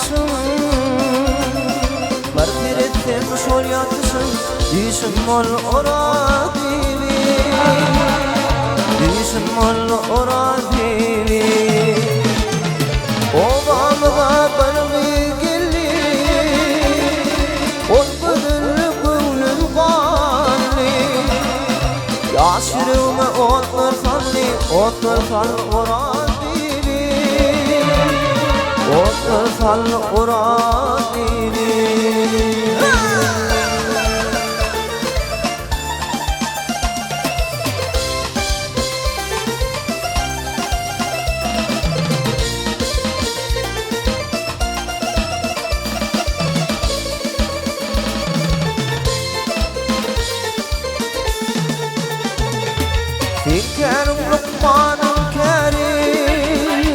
yatmışım. Bir ettim şol yatmışım. Düşüm mol ora divi, düşüm mol ora divi. Obamıga barbi geldi, ot bölünü gönlüm kanli. Yaşırımı otlar sal ora divi, otlar sal ora divi. Fikrim Lukman'ın kerim,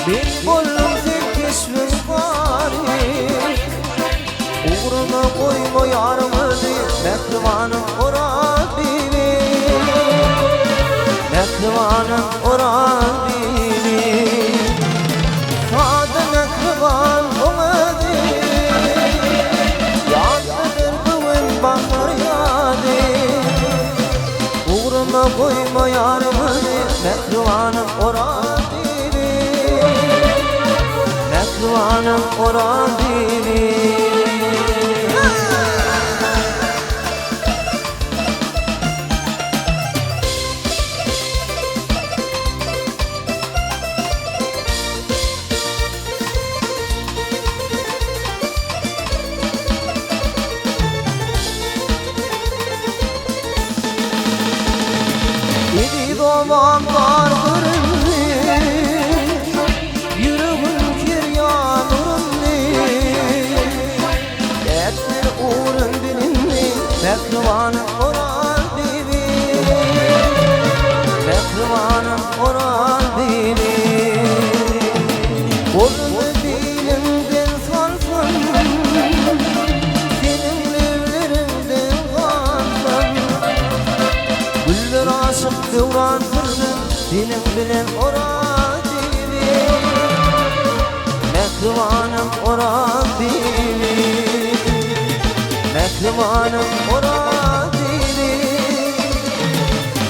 bin buldum fikrismin bari. Uğruna koyma yarımı değil, mekrivanım ora bibi, mekrivanım ora bibi. Sadı mekrivan ona değil, yandıdır bugün bakır yadı. Uğruna koyma yarımı mekrivanım ora divi, mekrivanım ora divi. Gidi babam var kırımlı, yüreğim kiryanırımlı. Dertler uğrun bilinli, mekrivanım oran bibi, mekrivanım oran bibi. Kolunu dilimden sarsın, senin evlerinden kalsın. Güller aşık devran kırdım, dilim bilen ora divi, mekrivanım ora divi, mekrivanım ora divi,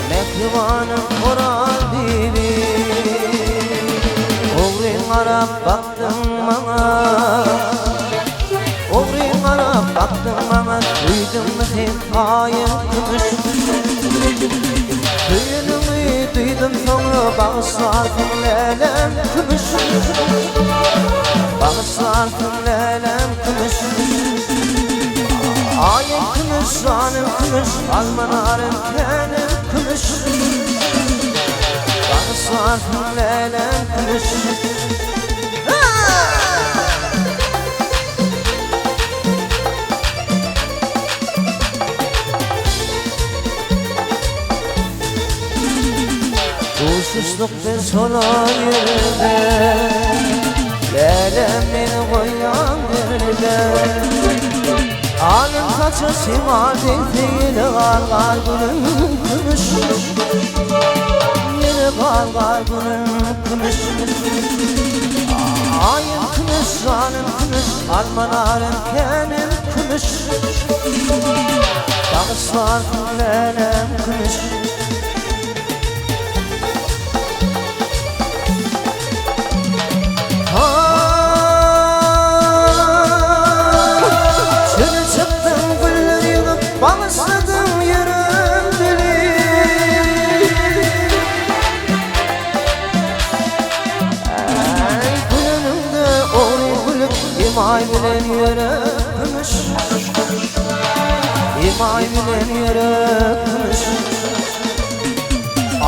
mekrivanım ora divi. Oğrin arap baktın bana, oğrin arap baktın bana. Duydun mu sen ayın kımış, düğünümü duydum sonra bağışlarsın lelem kımış, bağışlarsın lelem kımış. Ayın kımış, ranım kımış, almanarım kenim kımış, bağışlarsın lelem kımış. Susuzluk bir sola yerde, lelem beni koyan yerde. Alın saçı simar değil, kar gülüm kımış, yine kar gülüm kımış. Ayın kımış, ranım kımış, almanarım kenim kımış, bağışlarsın lelem kımış. Bağışladım yarım dili, gülünümde oğlu gülüp imay bilen yere kımış, imay bilen yere kımış.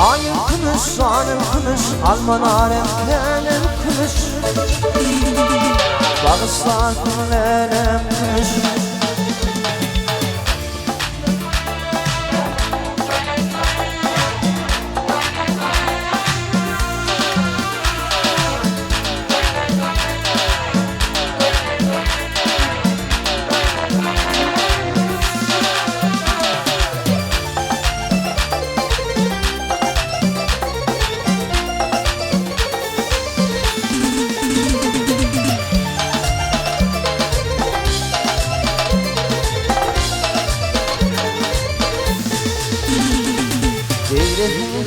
Ayın kımış, ranım kımış, almanarım kenim kımış, bağışlarsın lelem kımış.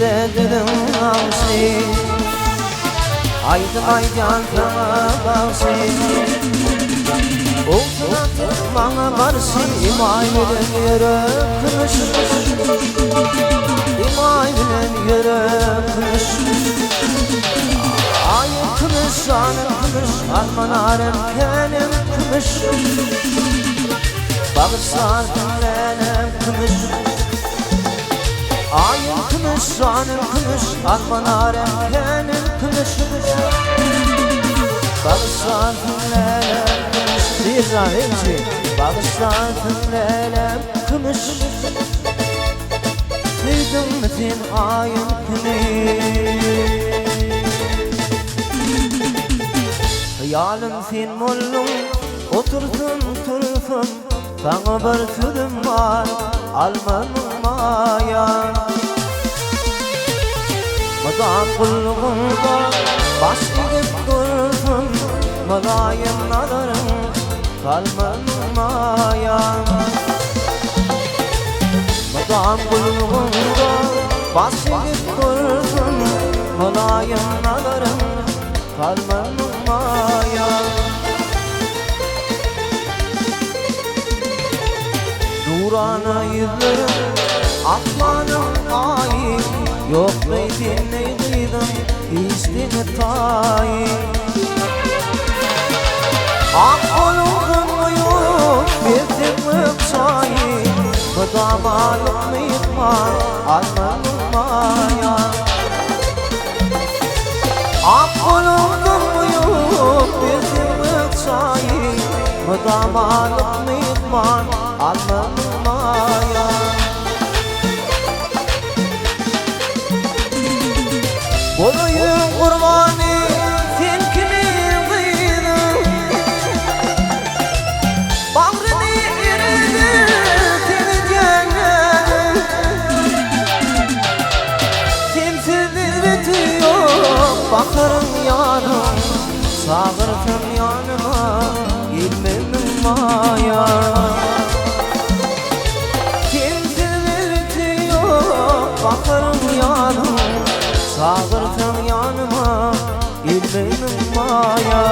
de dilim ağzı Aydın aydan sana bağsı Olsun artık bana karşı İmay bilen yere kırış İmay bilen yere kırış Ayın kırış, anın kırış Almanarım kenim kırış Bağışlar dinlenem kırış Ayın kırış, anın kırış Almanarım kenim kırış Bağışlar dinlenem kırış Riza hepsi Bağışlar dinlenem kırış Sevdim metin ayın kırış Hayalim sen mollum Oturdun turfum Bana bir tüdüm var Almanım mayan Madam kulluğunda Baş gidip durdum Malayım nadarım Kalmanım mayan Madam kulluğunda Baş gidip durdum Malayım nadarım Kalmanım mayan Nurana yüzlerim Akmanım ayı Yok neydin neydin İstini tayı Ak olurdun mu yok Bildim öpsayı Mıdamalım mı yıkma Almanım mayan Ak olurdun mu yok Bildim öpsayı Mıdamalım mı yıkma Almanım mayan Olayım kurbanı sen kimi kıydın Bağrını eridi seni cennet Sensiz bitiyor bakarım yanım Sağırtım yanıma ilmim maya Sensiz bitiyor bakarım yanım Sağırtın yanıma ilmeğim maya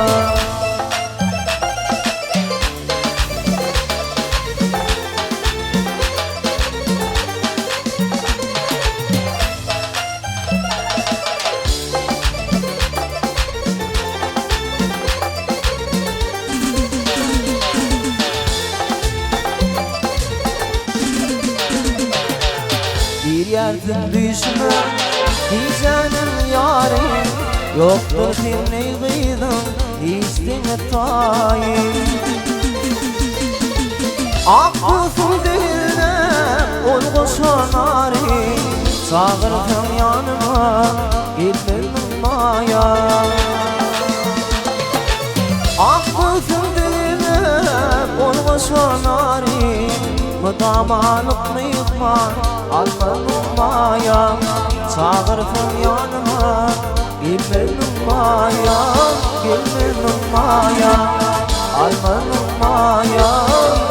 Bir yerden düşme Hicanın yarim Yoktur seni kıydım İstini tayim Akkusun diline Olgusun arim Sağırtım yanıma İlmim maya Akkusun diline Olgusun arim Mıdamalık mı yıkman Almanım maya Çağırtın yanıma Gelmenim maya Gelmenim maya Almanım maya